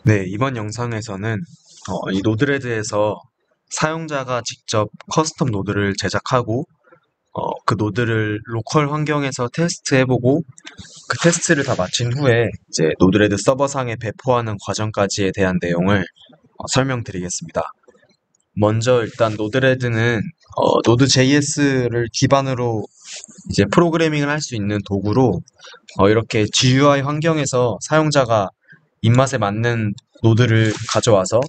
네, 이번 영상에서는 이 노드레드에서 사용자가 직접 커스텀 노드를 제작하고 그 노드를 로컬 환경에서 테스트해보고 그 테스트를 다 마친 후에 이제 노드레드 서버상에 배포하는 과정까지에 대한 내용을 설명드리겠습니다. 먼저 일단 노드레드는 노드.js를 기반으로 이제 프로그래밍을 할 수 있는 도구로 이렇게 GUI 환경에서 사용자가 입맛에 맞는 노드를 가져와서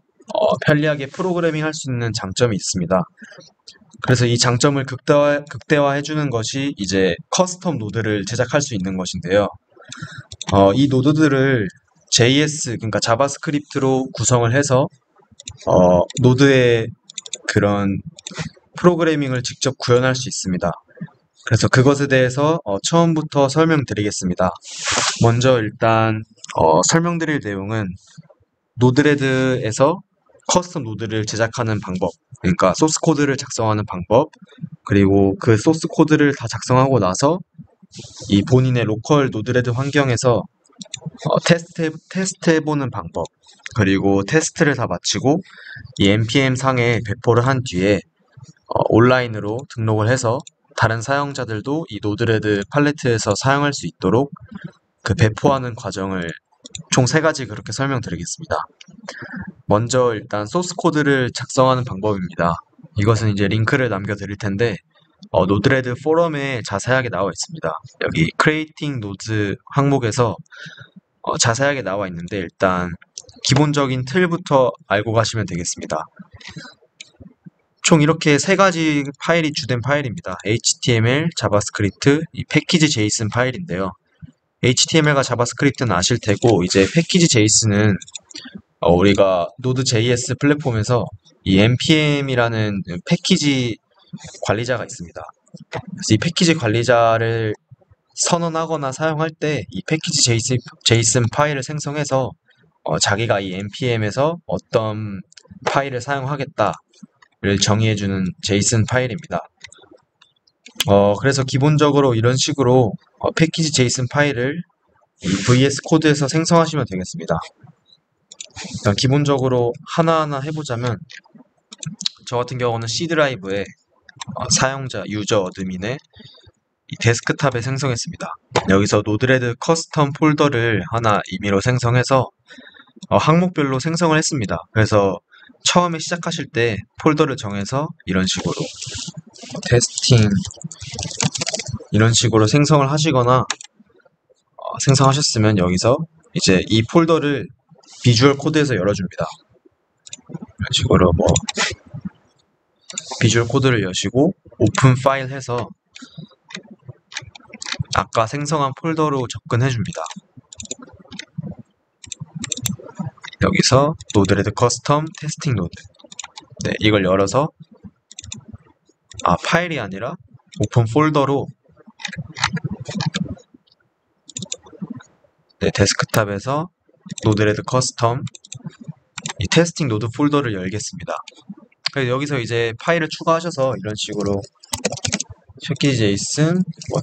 편리하게 프로그래밍 할 수 있는 장점이 있습니다. 그래서 이 장점을 극대화해주는 것이 이제 커스텀 노드를 제작할 수 있는 것인데요. 이 노드들을 JS, 그러니까 자바스크립트로 구성을 해서 노드의 그런 프로그래밍을 직접 구현할 수 있습니다. 그래서 그것에 대해서 처음부터 설명드리겠습니다. 먼저 일단 설명드릴 내용은 노드레드에서 커스텀 노드를 제작하는 방법, 그러니까 소스 코드를 작성하는 방법, 그리고 그 소스 코드를 다 작성하고 나서 이 본인의 로컬 노드레드 환경에서 테스트해보는 방법, 그리고 테스트를 다 마치고 이 npm 상에 배포를 한 뒤에 온라인으로 등록을 해서 다른 사용자들도 이 노드레드 팔레트에서 사용할 수 있도록 그 배포하는 과정을 총 3가지 그렇게 설명드리겠습니다. 먼저 일단 소스 코드를 작성하는 방법입니다. 이것은 이제 링크를 남겨드릴 텐데 노드레드 포럼에 자세하게 나와 있습니다. 여기 Creating Nodes 항목에서 자세하게 나와 있는데 일단 기본적인 틀부터 알고 가시면 되겠습니다. 총 이렇게 3가지 파일이 주된 파일입니다. HTML, 자바스크립트, 이 패키지 JSON 파일인데요. HTML과 자바스크립트는 아실 테고 이제 패키지 JSON은 우리가 노드.js 플랫폼에서 이 npm이라는 패키지 관리자가 있습니다. 그래서 이 패키지 관리자를 선언하거나 사용할 때 이 패키지 JSON 파일을 생성해서 자기가 이 npm에서 어떤 파일을 사용하겠다를 정의해주는 JSON 파일입니다. 그래서 기본적으로 이런 식으로 패키지 JSON 파일을 이 VS 코드에서 생성하시면 되겠습니다. 일단 기본적으로 하나하나 해보자면 저 같은 경우는 C 드라이브에 사용자 유저 어드민의 이 데스크탑에 생성했습니다. 여기서 노드레드 커스텀 폴더를 하나 임의로 생성해서 항목별로 생성을 했습니다. 그래서 처음에 시작하실 때 폴더를 정해서 이런 식으로 테스팅 이런 식으로 생성을 하시거나 생성하셨으면 여기서 이제 이 폴더를 비주얼 코드에서 열어줍니다. 이런 식으로 비주얼 코드를 여시고 오픈 파일 해서 아까 생성한 폴더로 접근해 줍니다. 여기서 노드레드 커스텀 테스팅 노드, 네, 이걸 열어서 파일이 아니라 오픈 폴더로 데스크탑에서 노드레드 커스텀 이 테스팅 노드 폴더를 열겠습니다. 그래서 여기서 이제 파일을 추가하셔서 이런 식으로 패키지 JSON,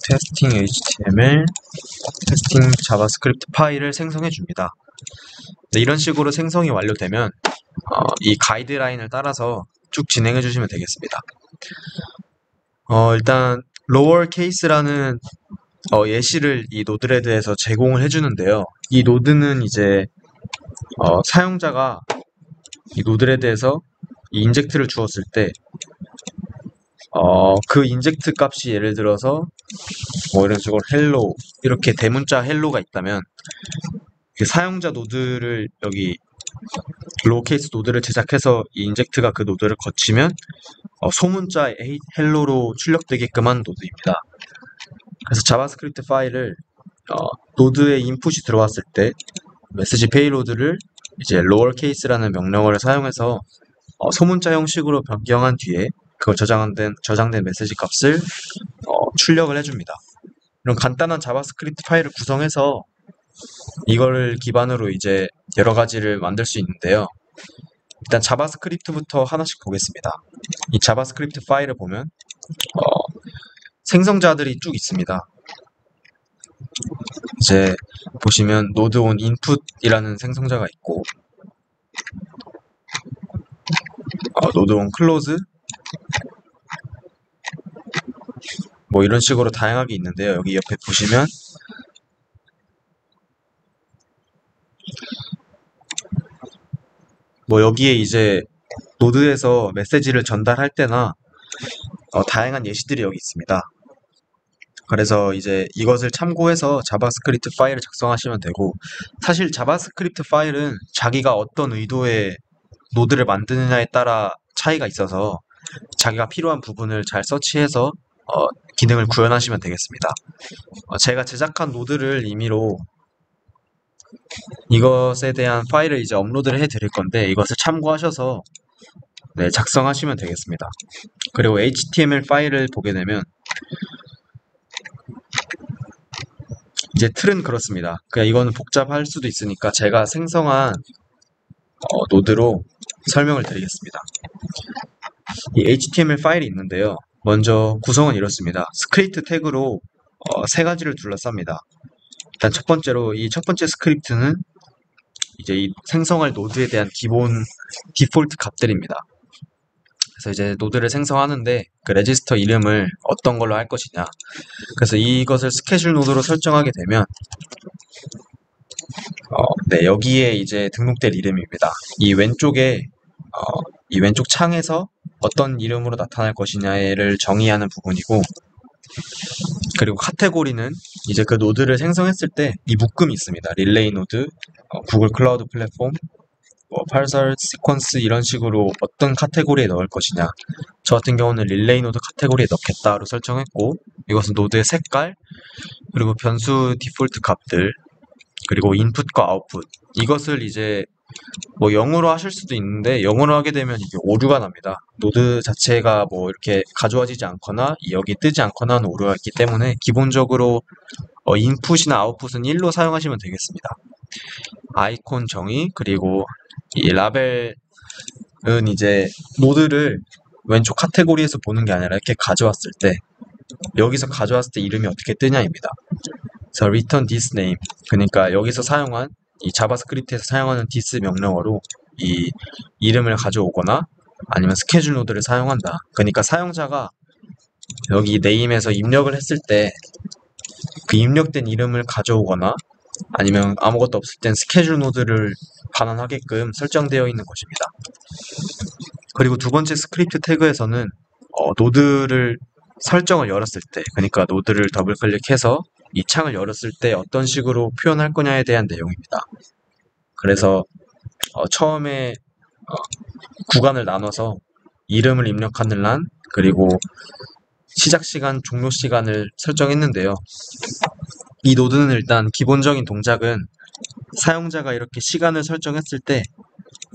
테스팅 HTML, 테스팅 자바스크립트 파일을 생성해 줍니다. 네, 이런 식으로 생성이 완료되면 이 가이드라인을 따라서 쭉 진행해 주시면 되겠습니다. 일단 로어 케이스라는 예시를 이 노드레드에서 제공을 해주는데요. 이 노드는 이제 사용자가 이 노드레드에서 이 인젝트를 주었을 때 그 인젝트 값이 예를 들어서 이런 식으로 헬로 이렇게 대문자 헬로가 있다면 사용자 노드를 여기 로우케이스 노드를 제작해서 이 인젝트가 그 노드를 거치면 소문자 헬로로 출력되게끔 한 노드입니다. 그래서 자바스크립트 파일을 노드에 인풋이 들어왔을 때 메시지 페이로드를 이제 로어케이스라는 명령어를 사용해서 소문자 형식으로 변경한 뒤에 그걸 저장된 메시지 값을 출력을 해줍니다. 이런 간단한 자바스크립트 파일을 구성해서 이거를 기반으로 이제 여러 가지를 만들 수 있는데요. 일단 자바스크립트부터 하나씩 보겠습니다. 이 자바스크립트 파일을 보면 생성자들이 쭉 있습니다. 이제 보시면 node on input이라는 생성자가 있고 노드1 클로즈 뭐 이런 식으로 다양하게 있는데요. 여기 옆에 보시면 뭐 여기에 이제 노드에서 메시지를 전달할 때나 다양한 예시들이 여기 있습니다. 그래서 이제 이것을 참고해서 자바스크립트 파일을 작성하시면 되고, 사실 자바스크립트 파일은 자기가 어떤 의도의 노드를 만드느냐에 따라 차이가 있어서 자기가 필요한 부분을 잘 서치해서 기능을 구현하시면 되겠습니다. 제가 제작한 노드를 임의로 이것에 대한 파일을 이제 업로드를 해 드릴 건데, 이것을 참고하셔서 네, 작성하시면 되겠습니다. 그리고 HTML 파일을 보게 되면 이제 틀은 그렇습니다. 그냥 이거는 복잡할 수도 있으니까 제가 생성한 노드로 설명을 드리겠습니다. 이 HTML 파일이 있는데요. 먼저 구성은 이렇습니다. 스크립트 태그로 세 가지를 둘러쌉니다. 일단 첫 번째로 이 첫 번째 스크립트는 이제 이 생성할 노드에 대한 기본 디폴트 값들입니다. 그래서 이제 노드를 생성하는데 그 레지스터 이름을 어떤 걸로 할 것이냐. 그래서 이것을 스케줄 노드로 설정하게 되면 네, 여기에 이제 등록될 이름입니다. 이 왼쪽 창에서 어떤 이름으로 나타날 것이냐를 정의하는 부분이고, 그리고 카테고리는 이제 그 노드를 생성했을 때 이 묶음이 있습니다. 릴레이 노드, 구글 클라우드 플랫폼, 파설, 시퀀스 이런 식으로 어떤 카테고리에 넣을 것이냐. 저 같은 경우는 릴레이 노드 카테고리에 넣겠다로 설정했고, 이것은 노드의 색깔, 그리고 변수 디폴트 값들, 그리고 인풋과 아웃풋, 이것을 이제 뭐 영어로 하실 수도 있는데, 영어로 하게 되면 이게 오류가 납니다. 노드 자체가 뭐 이렇게 가져와지지 않거나 여기 뜨지 않거나 하는 오류가 있기 때문에 기본적으로 인풋이나 아웃풋은 1로 사용하시면 되겠습니다. 아이콘 정의, 그리고 이 라벨은 이제 노드를 왼쪽 카테고리에서 보는 게 아니라 이렇게 가져왔을 때, 여기서 가져왔을 때 이름이 어떻게 뜨냐입니다. 그래서 return this name, 그러니까 여기서 사용한 이 자바스크립트에서 사용하는 this 명령어로 이 이름을 가져오거나 아니면 스케줄 노드를 사용한다. 그러니까 사용자가 여기 name에서 입력을 했을 때 그 입력된 이름을 가져오거나 아니면 아무것도 없을 땐 스케줄 노드를 반환하게끔 설정되어 있는 것입니다. 그리고 두 번째 스크립트 태그에서는 노드를 설정을 열었을 때, 그러니까 노드를 더블 클릭해서 이 창을 열었을 때 어떤 식으로 표현할 거냐에 대한 내용입니다. 그래서 처음에 구간을 나눠서 이름을 입력하는 란, 그리고 시작 시간, 종료 시간을 설정했는데요. 이 노드는 일단 기본적인 동작은 사용자가 이렇게 시간을 설정했을 때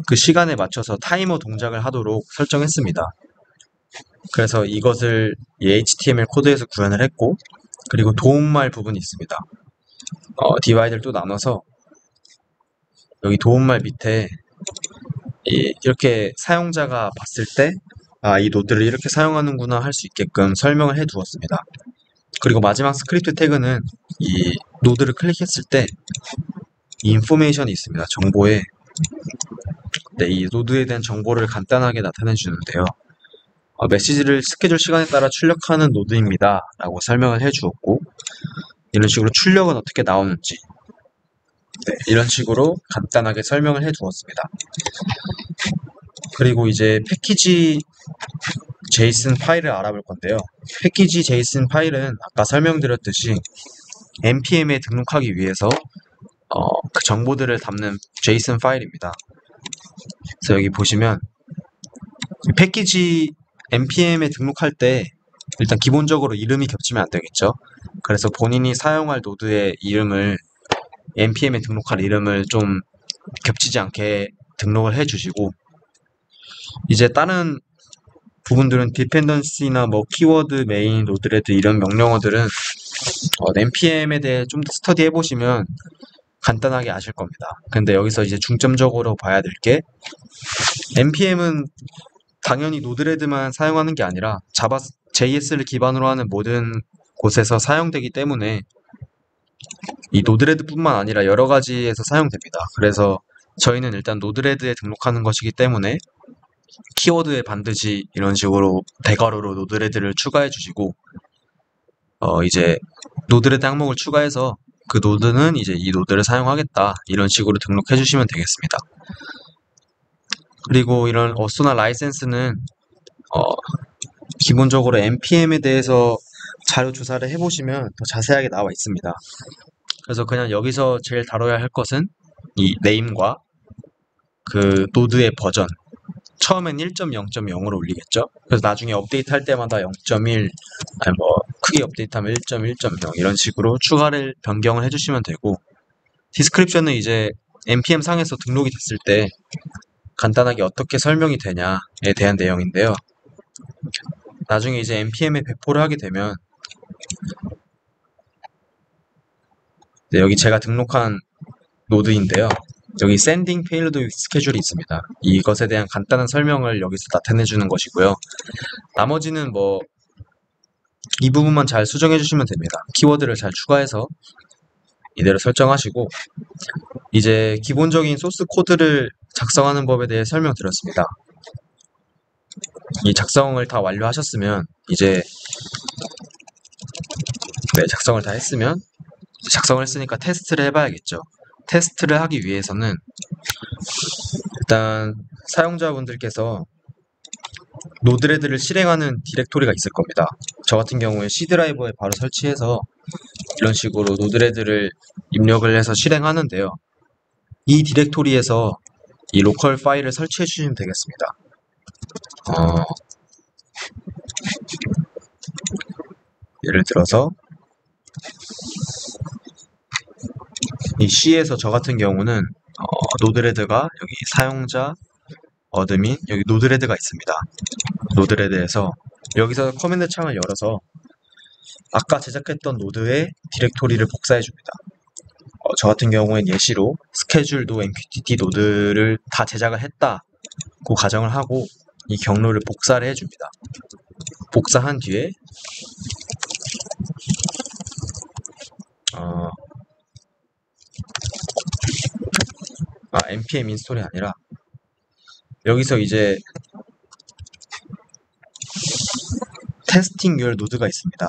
그 시간에 맞춰서 타이머 동작을 하도록 설정했습니다. 그래서 이것을 HTML 코드에서 구현을 했고, 그리고 도움말 부분이 있습니다. 디바이드를 또 나눠서 여기 도움말 밑에 이렇게 사용자가 봤을 때 이 노드를 이렇게 사용하는구나 할 수 있게끔 설명을 해 두었습니다. 그리고 마지막 스크립트 태그는 이 노드를 클릭했을 때 이 인포메이션이 있습니다. 정보에 이 노드에 대한 정보를 간단하게 나타내 주는데요. 메시지를 스케줄 시간에 따라 출력하는 노드입니다 라고 설명을 해 주었고, 이런 식으로 출력은 어떻게 나오는지 이런 식으로 간단하게 설명을 해 두었습니다. 그리고 이제 패키지 제이슨 파일을 알아볼 건데요. 패키지 제이슨 파일은 아까 설명드렸듯이 npm에 등록하기 위해서 그 정보들을 담는 제이슨 파일입니다. 그래서 여기 보시면 패키지 npm에 등록할 때 일단 기본적으로 이름이 겹치면 안 되겠죠. 그래서 본인이 사용할 노드의 이름을 npm에 등록할 이름을 좀 겹치지 않게 등록을 해 주시고, 이제 다른 부분들은 디펜던시나 뭐 키워드, 메인, 로드레드 이런 명령어들은 npm에 대해 좀 더 스터디 해보시면 간단하게 아실 겁니다. 근데 여기서 이제 중점적으로 봐야 될 게, npm은 당연히 노드레드만 사용하는 게 아니라 자바 JS를 기반으로 하는 모든 곳에서 사용되기 때문에 이 노드레드뿐만 아니라 여러 가지에서 사용됩니다. 그래서 저희는 일단 노드레드에 등록하는 것이기 때문에 키워드에 반드시 이런 식으로 대괄호로 노드레드를 추가해 주시고, 이제 노드레드 항목을 추가해서 그 노드는 이제 이 노드를 사용하겠다, 이런 식으로 등록해 주시면 되겠습니다. 그리고 이런 어소나 라이센스는 기본적으로 npm에 대해서 자료 조사를 해보시면 더 자세하게 나와 있습니다. 그래서 그냥 여기서 제일 다뤄야 할 것은 이 네임과 그 노드의 버전. 처음엔 1.0.0으로 올리겠죠. 그래서 나중에 업데이트 할 때마다 0.1, 아니 뭐 크게 업데이트하면 1.1.0 이런 식으로 추가를 변경을 해주시면 되고, 디스크립션은 이제 npm 상에서 등록이 됐을 때 간단하게 어떻게 설명이 되냐에 대한 내용인데요. 나중에 이제 npm에 배포를 하게 되면, 네, 여기 제가 등록한 노드인데요. 여기 sending payload 스케줄이 있습니다. 이것에 대한 간단한 설명을 여기서 나타내 주는 것이고요. 나머지는 뭐 이 부분만 잘 수정해 주시면 됩니다. 키워드를 잘 추가해서 이대로 설정하시고, 이제 기본적인 소스 코드를 작성하는 법에 대해 설명드렸습니다. 이 작성을 다 완료하셨으면 이제 작성을 다 했으면, 작성을 했으니까 테스트를 해봐야겠죠. 테스트를 하기 위해서는 일단 사용자분들께서 노드레드를 실행하는 디렉토리가 있을 겁니다. 저 같은 경우에 C 드라이버에 바로 설치해서 이런 식으로 노드레드를 입력을 해서 실행하는데요. 이 디렉토리에서 이 로컬 파일을 설치해 주시면 되겠습니다. 예를 들어서 이 C에서 저 같은 경우는 노드레드가 여기 사용자 어드민, 여기 노드레드가 있습니다. 노드레드에서 여기서 커맨드 창을 열어서 아까 제작했던 노드의 디렉토리를 복사해 줍니다. 저 같은 경우엔 예시로 스케줄도 MQTT 노드를 다 제작을 했다고 가정을 하고 이 경로를 복사를 해줍니다. 복사한 뒤에 npm 인스톨이 아니라 여기서 이제 테스팅 your 노드가 있습니다.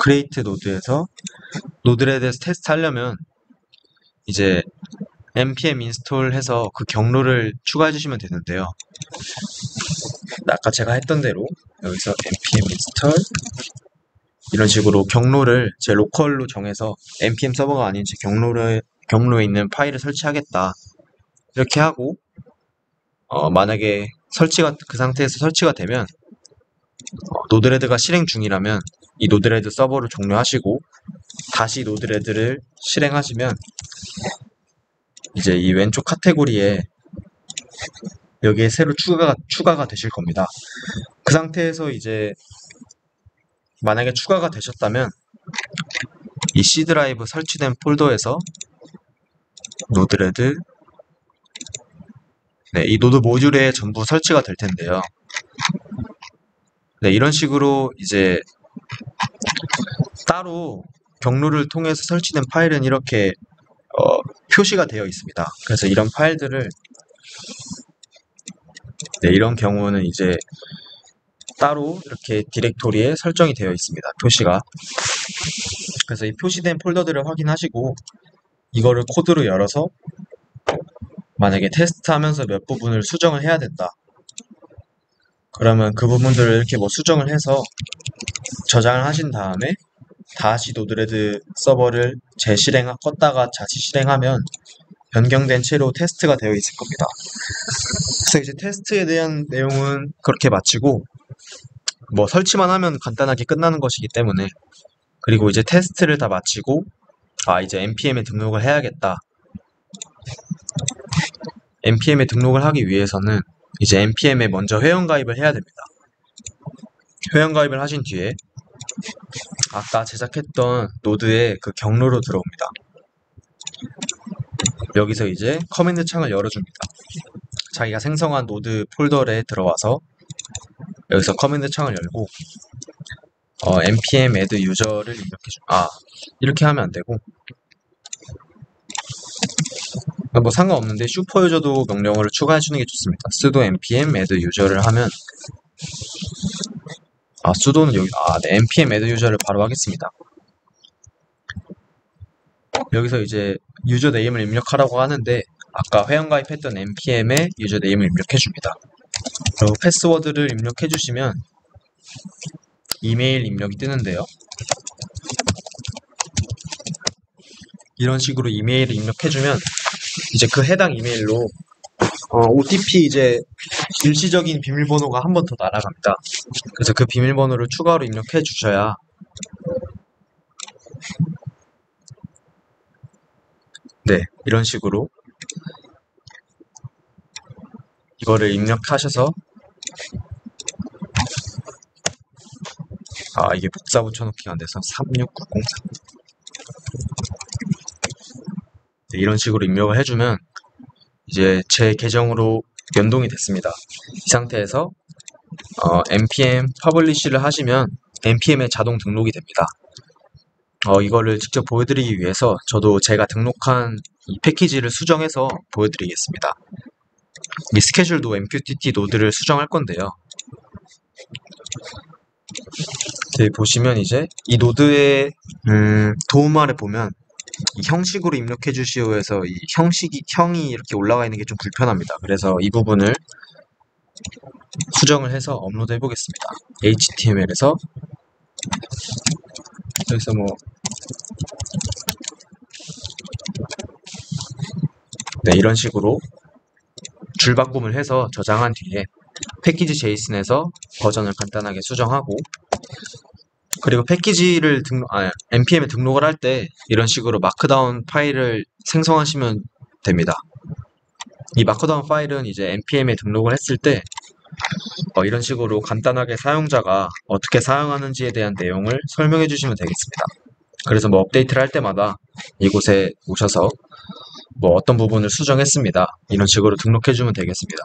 create 노드에서 노드에 대해서 테스트 하려면 이제 npm 인스톨 해서 그 경로를 추가해 주시면 되는데요. 아까 제가 했던 대로 여기서 npm 인스톨 이런 식으로 경로를 제 로컬로 정해서 npm 서버가 아닌 제 경로에 있는 파일을 설치하겠다, 이렇게 하고 만약에 그 상태에서 설치가 되면 노드레드가 실행 중이라면 이 노드레드 서버를 종료하시고 다시 노드레드를 실행하시면 이제 이 왼쪽 카테고리에 여기에 새로 추가가 되실 겁니다. 그 상태에서 이제 만약에 추가가 되셨다면 이 C 드라이브 설치된 폴더에서 노드레드, 이 노드 모듈에 전부 설치가 될 텐데요. 이런 식으로 이제 따로 경로를 통해서 설치된 파일은 이렇게 표시가 되어 있습니다. 그래서 이런 파일들을 이런 경우는 이제 따로 이렇게 디렉토리에 설정이 되어 있습니다. 표시가. 그래서 이 표시된 폴더들을 확인하시고 이거를 코드로 열어서 만약에 테스트하면서 몇 부분을 수정을 해야 된다, 그러면 그 부분들을 이렇게 뭐 수정을 해서 저장을 하신 다음에 다시 노드레드 서버를 껐다가 다시 실행하면 변경된 채로 테스트가 되어 있을 겁니다. 그래서 이제 테스트에 대한 내용은 그렇게 마치고, 뭐 설치만 하면 간단하게 끝나는 것이기 때문에, 그리고 이제 테스트를 다 마치고 이제 npm에 등록을 해야겠다. npm에 등록을 하기 위해서는 이제 npm에 먼저 회원가입을 해야 됩니다. 회원가입을 하신 뒤에 아까 제작했던 노드의 그 경로로 들어옵니다. 여기서 이제 커맨드 창을 열어줍니다. 자기가 생성한 노드 폴더에 들어와서 여기서 커맨드 창을 열고 npm add user를 입력해줍니다. 이렇게 하면 안되고 뭐 상관없는데 슈퍼 유저도 명령어를 추가해주는 게 좋습니다. sudo npm add user를 하면 sudo는 여기 네, npm add user를 바로 하겠습니다. 여기서 이제 유저 네임을 입력하라고 하는데 아까 회원가입했던 npm에 유저 네임을 입력해줍니다. 그리고 패스워드를 입력해주시면 이메일 입력이 뜨는데요. 이런 식으로 이메일을 입력해주면 이제 그 해당 이메일로 OTP 이제 일시적인 비밀번호가 한 번 더 날아갑니다. 그래서 그 비밀번호를 추가로 입력해 주셔야 네, 이런 식으로 이거를 입력하셔서 이게 복사 붙여넣기가 안 돼서 36903 네, 이런 식으로 입력을 해주면 이제 제 계정으로 연동이 됐습니다. 이 상태에서 npm publish를 하시면 npm에 자동 등록이 됩니다. 이거를 직접 보여드리기 위해서 저도 제가 등록한 이 패키지를 수정해서 보여드리겠습니다. 이 스케줄도 MQTT 노드를 수정할 건데요. 여기 보시면 이제 이 노드의 도움 아래 보면 이 형식으로 입력해 주시오에서 이 형이 이렇게 올라가 있는 게 좀 불편합니다. 그래서 이 부분을 수정을 해서 업로드 해보겠습니다. HTML에서 여기서 네, 이런 식으로 줄바꿈을 해서 저장한 뒤에 패키지 JSON에서 버전을 간단하게 수정하고 그리고 패키지를 npm에 등록을 할 때 이런 식으로 마크다운 파일을 생성하시면 됩니다. 이 마크다운 파일은 이제 npm에 등록을 했을 때 이런 식으로 간단하게 사용자가 어떻게 사용하는지에 대한 내용을 설명해 주시면 되겠습니다. 그래서 업데이트를 할 때마다 이곳에 오셔서 어떤 부분을 수정했습니다. 이런 식으로 등록해 주면 되겠습니다.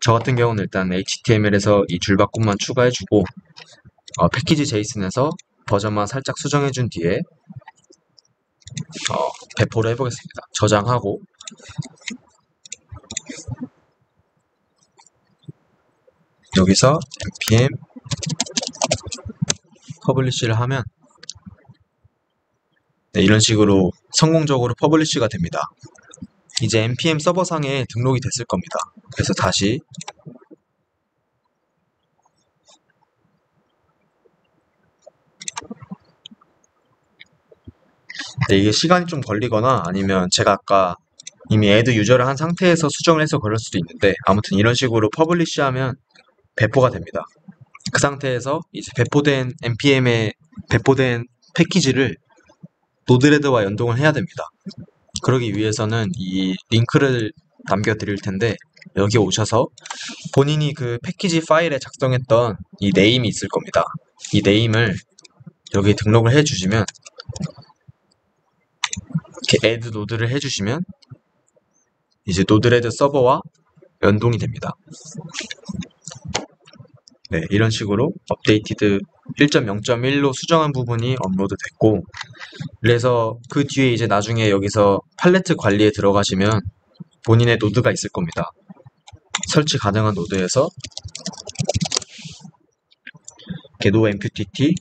저 같은 경우는 일단 HTML에서 이 줄바꿈만 추가해 주고 패키지 JSON에서 버전만 살짝 수정해 준 뒤에 배포를 해보겠습니다. 저장하고 여기서 npm 퍼블리시를 하면 네, 이런 식으로 성공적으로 퍼블리시가 됩니다. 이제 npm 서버상에 등록이 됐을 겁니다. 그래서 다시 네, 이게 시간이 좀 걸리거나 아니면 제가 아까 이미 add 유저를 한 상태에서 수정을 해서 그럴 수도 있는데 아무튼 이런 식으로 퍼블리시 하면 배포가 됩니다. 그 상태에서 이제 배포된 npm에 배포된 패키지를 노드레드와 연동을 해야 됩니다. 그러기 위해서는 이 링크를 남겨드릴 텐데 여기 오셔서 본인이 그 패키지 파일에 작성했던 이 네임이 있을 겁니다. 이 네임을 여기 등록을 해주시면 이렇게 add 노드를 해주시면 이제 노드레드 서버와 연동이 됩니다. 네, 이런 식으로 업데이티드 1.0.1로 수정한 부분이 업로드 됐고 그래서 그 뒤에 이제 나중에 여기서 팔레트 관리에 들어가시면 본인의 노드가 있을 겁니다. 설치 가능한 노드에서 no MQTT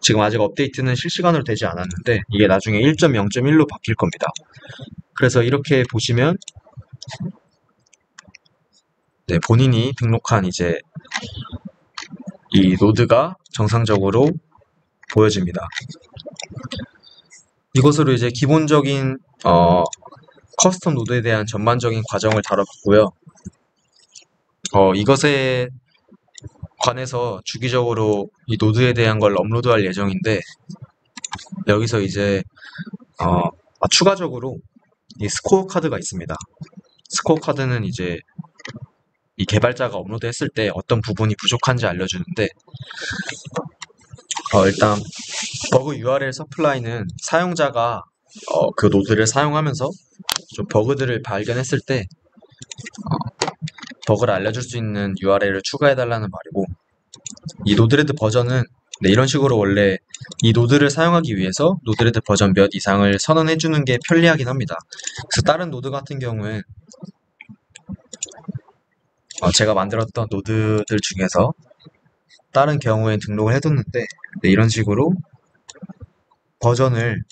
지금 아직 업데이트는 실시간으로 되지 않았는데 이게 나중에 1.0.1로 바뀔 겁니다. 그래서 이렇게 보시면 네, 본인이 등록한 이제 이 노드가 정상적으로 보여집니다. 이것으로 이제 기본적인 커스텀 노드에 대한 전반적인 과정을 다뤄봤고요. 이것에 관해서 주기적으로 이 노드에 대한 걸 업로드할 예정인데 여기서 이제 추가적으로 이 스코어 카드가 있습니다. 스코어 카드는 이제 이 개발자가 업로드했을 때 어떤 부분이 부족한지 알려주는데 일단 버그 URL 서플라이는 사용자가 그 노드를 사용하면서 좀 버그들을 발견했을 때 버그를 알려줄 수 있는 URL을 추가해달라는 말이고 이 노드레드 버전은 네, 이런 식으로 원래 이 노드를 사용하기 위해서 노드레드 버전 몇 이상을 선언해 주는 게 편리하긴 합니다. 그래서 다른 노드 같은 경우엔 제가 만들었던 노드들 중에서 다른 경우엔 등록을 해뒀는데 네, 이런 식으로 버전을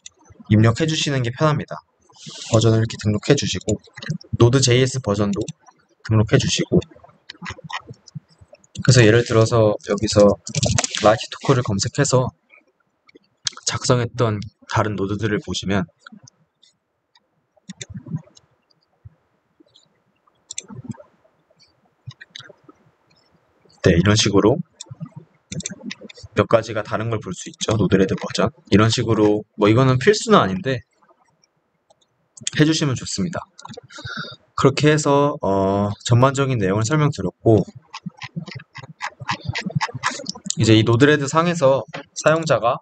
입력해 주시는 게 편합니다. 버전을 이렇게 등록해 주시고 노드.js 버전도 등록해 주시고 그래서 예를 들어서 여기서 라이트토크를 검색해서 작성했던 다른 노드들을 보시면 네, 이런 식으로 몇 가지가 다른 걸 볼 수 있죠. 노드레드 버전. 이런 식으로 뭐 이거는 필수는 아닌데 해주시면 좋습니다. 그렇게 해서 전반적인 내용을 설명드렸고 이제 이 노드레드 상에서 사용자가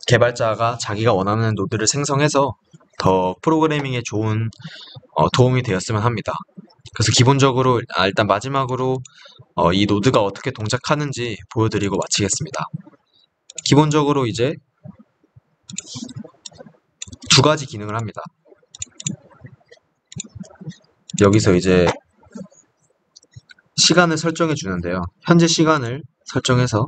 개발자가 자기가 원하는 노드를 생성해서 더 프로그래밍에 좋은 도움이 되었으면 합니다. 그래서 기본적으로 일단 마지막으로 이 노드가 어떻게 동작하는지 보여드리고 마치겠습니다. 기본적으로 이제 두 가지 기능을 합니다. 여기서 이제 시간을 설정해 주는데요. 현재 시간을 설정해서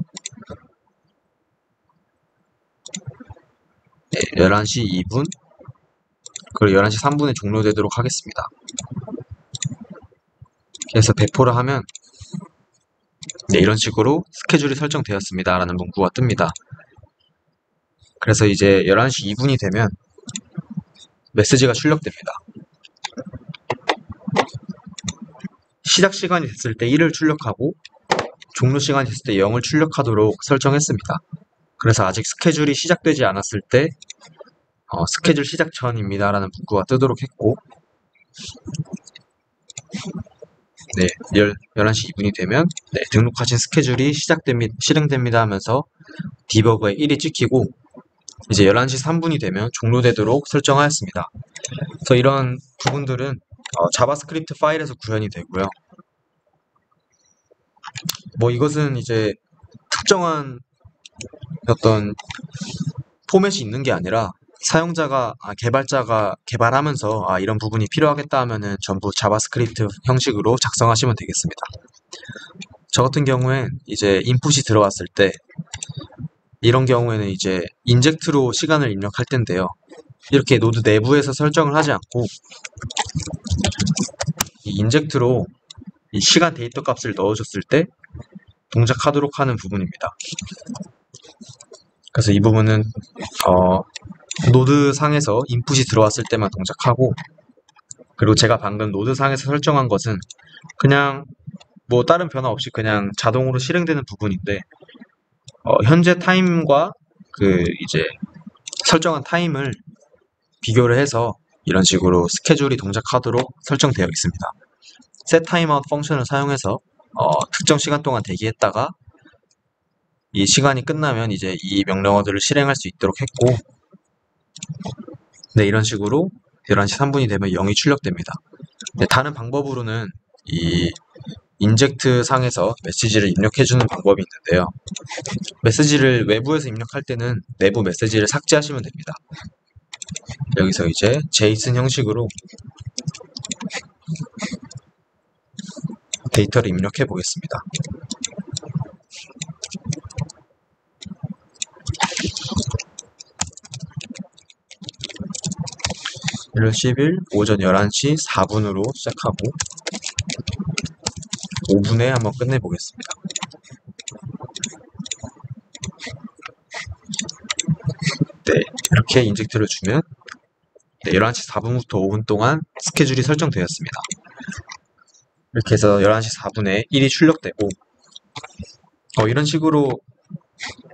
11시 2분 그리고 11시 3분에 종료되도록 하겠습니다. 그래서 배포를 하면 네, 이런 식으로 스케줄이 설정되었습니다 라는 문구가 뜹니다. 그래서 이제 11시 2분이 되면 메시지가 출력됩니다. 시작 시간이 됐을 때 1을 출력하고 종료 시간이 됐을 때 0을 출력하도록 설정했습니다. 그래서 아직 스케줄이 시작되지 않았을 때 스케줄 시작 전입니다 라는 문구가 뜨도록 했고 네, 11시 2분이 되면 네, 등록하신 스케줄이 실행됩니다 하면서 디버그에 1이 찍히고 이제 11시 3분이 되면 종료되도록 설정하였습니다. 그래서 이런 부분들은 자바스크립트 파일에서 구현이 되고요. 뭐 이것은 이제 특정한 어떤 포맷이 있는 게 아니라 개발자가 개발하면서 이런 부분이 필요하겠다 하면은 전부 자바스크립트 형식으로 작성하시면 되겠습니다. 저 같은 경우엔 이제 인풋이 들어왔을 때 이런 경우에는 이제 인젝트로 시간을 입력할 텐데요. 이렇게 노드 내부에서 설정을 하지 않고 이 인젝트로 이 시간 데이터 값을 넣어줬을 때 동작하도록 하는 부분입니다. 그래서 이 부분은 노드 상에서 인풋이 들어왔을 때만 동작하고 그리고 제가 방금 노드 상에서 설정한 것은 그냥 뭐 다른 변화 없이 그냥 자동으로 실행되는 부분인데 현재 타임과 그 이제 설정한 타임을 비교를 해서 이런 식으로 스케줄이 동작하도록 설정되어 있습니다. setTimeout 펑션을 사용해서 특정 시간 동안 대기했다가 이 시간이 끝나면 이제 이 명령어들을 실행할 수 있도록 했고 네, 이런 식으로 11시 3분이 되면 0이 출력됩니다. 네, 다른 방법으로는 이 인젝트 상에서 메시지를 입력해주는 방법이 있는데요. 메시지를 외부에서 입력할 때는 내부 메시지를 삭제하시면 됩니다. 여기서 이제 JSON 형식으로 데이터를 입력해 보겠습니다. 1월 10일 오전 11시 4분으로 시작하고 5분에 한번 끝내보겠습니다. 네, 이렇게 인젝트를 주면 네, 11시 4분부터 5분 동안 스케줄이 설정되었습니다. 이렇게 해서 11시 4분에 1이 출력되고 이런 식으로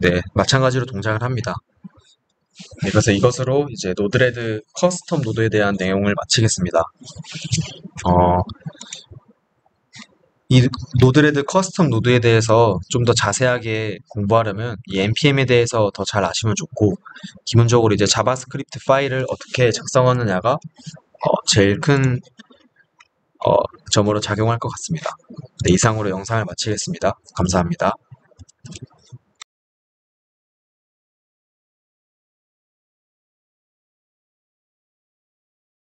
네, 마찬가지로 동작을 합니다. 네, 그래서 이것으로 이제 노드레드 커스텀 노드에 대한 내용을 마치겠습니다. 이 노드레드 커스텀 노드에 대해서 좀 더 자세하게 공부하려면 이 npm에 대해서 더 잘 아시면 좋고 기본적으로 이제 자바스크립트 파일을 어떻게 작성하느냐가 제일 큰 점으로 작용할 것 같습니다. 네, 이상으로 영상을 마치겠습니다. 감사합니다.